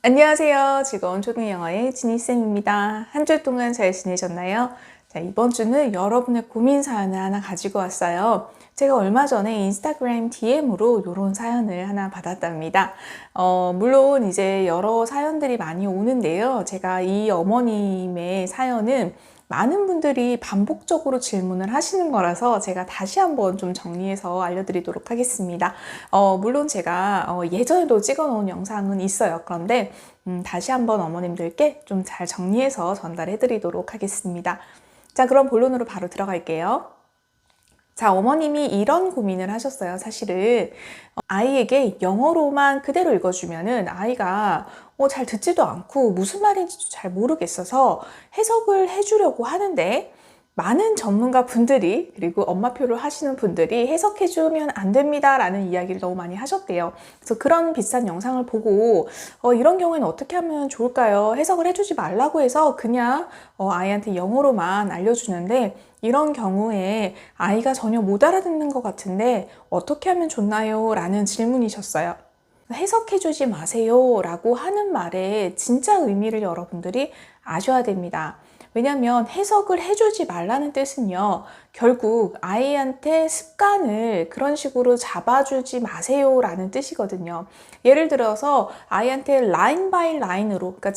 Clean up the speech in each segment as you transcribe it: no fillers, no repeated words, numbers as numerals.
안녕하세요. 즐거운 초등영어의 지니쌤입니다. 한 주 동안 잘 지내셨나요? 자, 이번 주는 여러분의 고민 사연을 하나 가지고 왔어요. 제가 얼마 전에 인스타그램 DM으로 이런 사연을 하나 받았답니다. 물론 이제 여러 사연들이 많이 오는데요. 제가 이 어머님의 사연은 많은 분들이 반복적으로 질문을 하시는 거라서 제가 다시 한번 좀 정리해서 알려드리도록 하겠습니다. 물론 제가 예전에도 찍어 놓은 영상은 있어요. 그런데 다시 한번 어머님들께 좀 잘 정리해서 전달해 드리도록 하겠습니다. 자, 그럼 본론으로 바로 들어갈게요. 자, 어머님이 이런 고민을 하셨어요. 사실은 아이에게 영어로만 그대로 읽어주면은 아이가 잘 듣지도 않고 무슨 말인지도 잘 모르겠어서 해석을 해주려고 하는데, 많은 전문가 분들이, 그리고 엄마표를 하시는 분들이 해석해주면 안 됩니다 라는 이야기를 너무 많이 하셨대요. 그래서 그런 비슷한 영상을 보고 이런 경우에는 어떻게 하면 좋을까요? 해석을 해주지 말라고 해서 그냥 아이한테 영어로만 알려주는데, 이런 경우에 아이가 전혀 못 알아듣는 것 같은데 어떻게 하면 좋나요? 라는 질문이셨어요. 해석해주지 마세요 라고 하는 말의 진짜 의미를 여러분들이 아셔야 됩니다. 왜냐하면 해석을 해주지 말라는 뜻은요, 결국 아이한테 습관을 그런 식으로 잡아주지 마세요 라는 뜻이거든요. 예를 들어서 아이한테 라인 바이 라인으로, 그러니까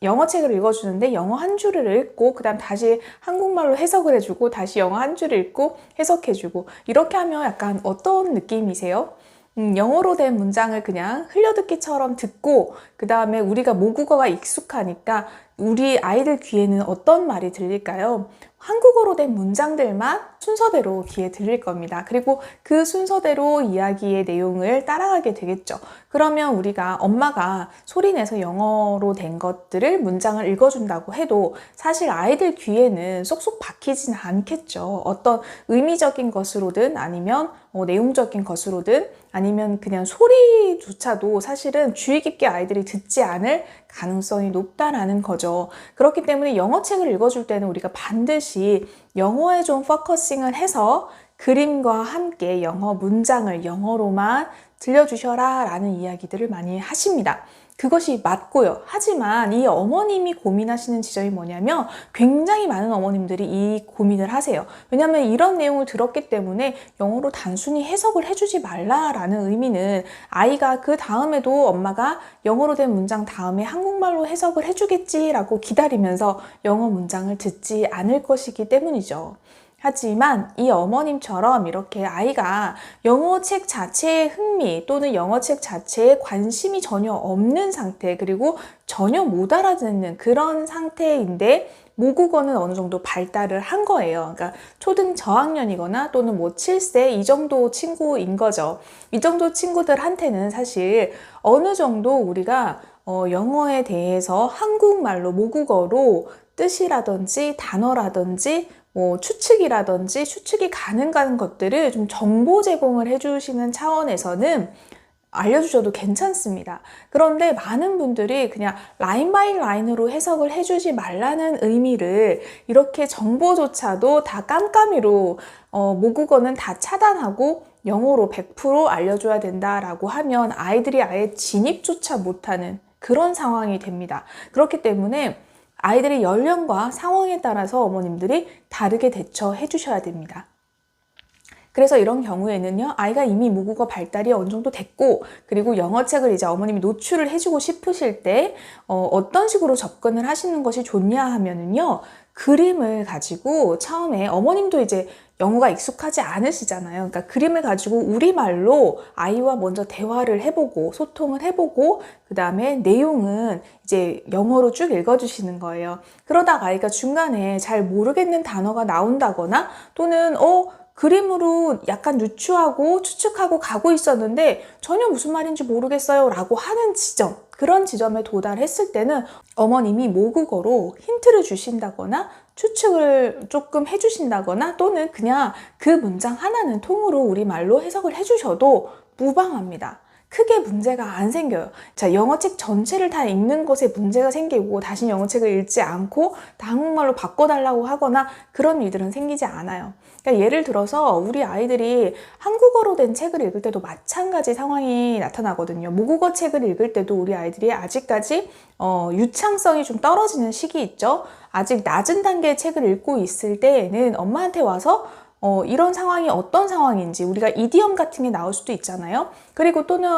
영어 책을 읽어주는데 영어 한 줄을 읽고 그 다음 다시 한국말로 해석을 해주고 다시 영어 한 줄을 읽고 해석해주고, 이렇게 하면 약간 어떤 느낌이세요? 영어로 된 문장을 그냥 흘려듣기처럼 듣고 그 다음에 우리가 모국어가 익숙하니까 우리 아이들 귀에는 어떤 말이 들릴까요? 한국어로 된 문장들만 순서대로 귀에 들릴 겁니다. 그리고 그 순서대로 이야기의 내용을 따라가게 되겠죠. 그러면 우리가 엄마가 소리내서 영어로 된 것들을 문장을 읽어준다고 해도 사실 아이들 귀에는 쏙쏙 박히진 않겠죠. 어떤 의미적인 것으로든 아니면 내용적인 것으로든 아니면 그냥 소리조차도 사실은 주의 깊게 아이들이 듣지 않을 가능성이 높다라는 거죠. 그렇기 때문에 영어책을 읽어줄 때는 우리가 반드시 영어에 좀 포커싱을 해서 그림과 함께 영어 문장을 영어로만 들려주셔라 라는 이야기들을 많이 하십니다. 그것이 맞고요. 하지만 이 어머님이 고민하시는 지점이 뭐냐면, 굉장히 많은 어머님들이 이 고민을 하세요. 왜냐하면 이런 내용을 들었기 때문에 영어로 단순히 해석을 해주지 말라라는 의미는 아이가 그 다음에도 엄마가 영어로 된 문장 다음에 한국말로 해석을 해주겠지라고 기다리면서 영어 문장을 듣지 않을 것이기 때문이죠. 하지만 이 어머님처럼 이렇게 아이가 영어책 자체에 흥미 또는 영어책 자체에 관심이 전혀 없는 상태, 그리고 전혀 못 알아듣는 그런 상태인데 모국어는 어느 정도 발달을 한 거예요. 그러니까 초등 저학년이거나 또는 7세 이 정도 친구인 거죠. 이 정도 친구들한테는 사실 어느 정도 우리가 영어에 대해서 한국말로 모국어로 뜻이라든지 단어라든지 추측이라든지 추측이 가능한 것들을 좀 정보 제공을 해주시는 차원에서는 알려주셔도 괜찮습니다. 그런데 많은 분들이 그냥 라인 바이 라인으로 해석을 해주지 말라는 의미를 이렇게 정보조차도 다 깜깜이로 모국어는 다 차단하고 영어로 100% 알려줘야 된다라고 하면 아이들이 아예 진입조차 못하는 그런 상황이 됩니다. 그렇기 때문에 아이들의 연령과 상황에 따라서 어머님들이 다르게 대처해 주셔야 됩니다. 그래서 이런 경우에는요, 아이가 이미 모국어 발달이 어느 정도 됐고, 그리고 영어책을 이제 어머님이 노출을 해주고 싶으실 때 어떤 식으로 접근을 하시는 것이 좋냐 하면은요, 그림을 가지고 처음에 어머님도 이제 영어가 익숙하지 않으시잖아요. 그러니까 그림을 가지고 우리말로 아이와 먼저 대화를 해보고 소통을 해보고 그 다음에 내용은 이제 영어로 쭉 읽어주시는 거예요. 그러다가 아이가 중간에 잘 모르겠는 단어가 나온다거나 또는 그림으로 약간 유추하고 추측하고 가고 있었는데 전혀 무슨 말인지 모르겠어요 라고 하는 지점, 그런 지점에 도달했을 때는 어머님이 모국어로 힌트를 주신다거나 추측을 조금 해주신다거나 또는 그냥 그 문장 하나는 통으로 우리말로 해석을 해주셔도 무방합니다. 크게 문제가 안 생겨요. 자, 영어책 전체를 다 읽는 것에 문제가 생기고 다시 영어책을 읽지 않고 다 한국말로 바꿔달라고 하거나 그런 일들은 생기지 않아요. 그러니까 예를 들어서 우리 아이들이 한국어로 된 책을 읽을 때도 마찬가지 상황이 나타나거든요. 모국어 책을 읽을 때도 우리 아이들이 아직까지 유창성이 좀 떨어지는 시기 있죠. 아직 낮은 단계의 책을 읽고 있을 때에는 엄마한테 와서 이런 상황이 어떤 상황인지, 우리가 이디엄 같은 게 나올 수도 있잖아요. 그리고 또는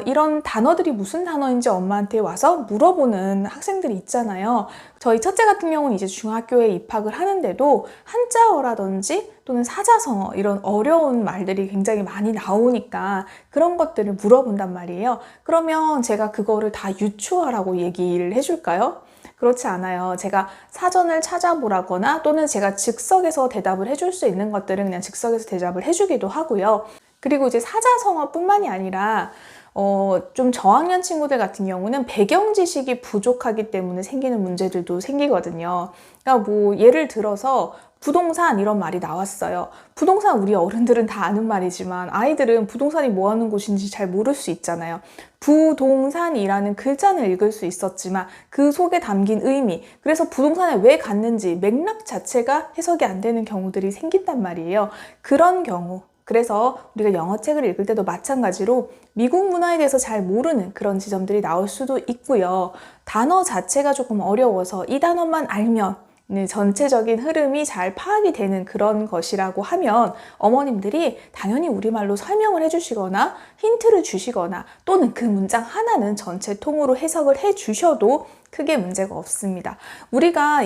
이런 단어들이 무슨 단어인지 엄마한테 와서 물어보는 학생들이 있잖아요. 저희 첫째 같은 경우는 이제 중학교에 입학을 하는데도 한자어라든지 또는 사자성어, 이런 어려운 말들이 굉장히 많이 나오니까 그런 것들을 물어본단 말이에요. 그러면 제가 그거를 다 유추하라고 얘기를 해줄까요? 그렇지 않아요. 제가 사전을 찾아보라거나 또는 제가 즉석에서 대답을 해줄 수 있는 것들은 그냥 즉석에서 대답을 해주기도 하고요. 그리고 이제 사자성어뿐만이 아니라 좀 저학년 친구들 같은 경우는 배경 지식이 부족하기 때문에 생기는 문제들도 생기거든요. 그러니까 뭐 예를 들어서 부동산 이런 말이 나왔어요. 부동산 우리 어른들은 다 아는 말이지만 아이들은 부동산이 뭐 하는 곳인지 잘 모를 수 있잖아요. 부동산이라는 글자는 읽을 수 있었지만 그 속에 담긴 의미, 그래서 부동산에 왜 갔는지 맥락 자체가 해석이 안 되는 경우들이 생긴단 말이에요. 그런 경우, 그래서 우리가 영어 책을 읽을 때도 마찬가지로 미국 문화에 대해서 잘 모르는 그런 지점들이 나올 수도 있고요. 단어 자체가 조금 어려워서 이 단어만 알면 전체적인 흐름이 잘 파악이 되는 그런 것이라고 하면 어머님들이 당연히 우리말로 설명을 해주시거나 힌트를 주시거나 또는 그 문장 하나는 전체 통으로 해석을 해주셔도 크게 문제가 없습니다. 우리가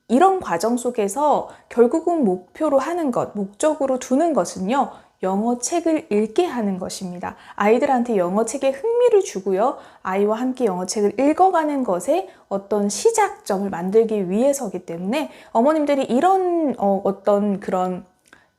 이런 과정 속에서 결국은 목표로 하는 것, 목적으로 두는 것은요, 영어 책을 읽게 하는 것입니다. 아이들한테 영어 책에 흥미를 주고요. 아이와 함께 영어 책을 읽어가는 것에 어떤 시작점을 만들기 위해서기 때문에 어머님들이 이런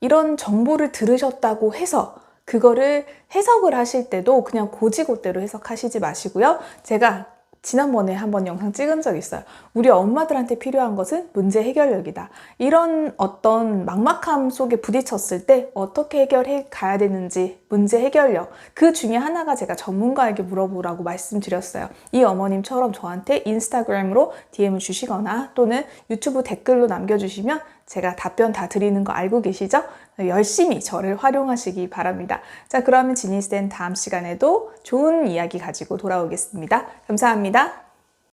이런 정보를 들으셨다고 해서 그거를 해석을 하실 때도 그냥 고지고대로 해석하시지 마시고요. 제가 지난번에 한번 영상 찍은 적 있어요. 우리 엄마들한테 필요한 것은 문제 해결력이다. 이런 어떤 막막함 속에 부딪혔을 때 어떻게 해결해 가야 되는지 문제 해결력, 그 중에 하나가 제가 전문가에게 물어보라고 말씀드렸어요. 이 어머님처럼 저한테 인스타그램으로 DM을 주시거나 또는 유튜브 댓글로 남겨주시면 제가 답변 다 드리는 거 알고 계시죠? 열심히 저를 활용하시기 바랍니다. 자, 그러면 지니쌤 다음 시간에도 좋은 이야기 가지고 돌아오겠습니다. 감사합니다.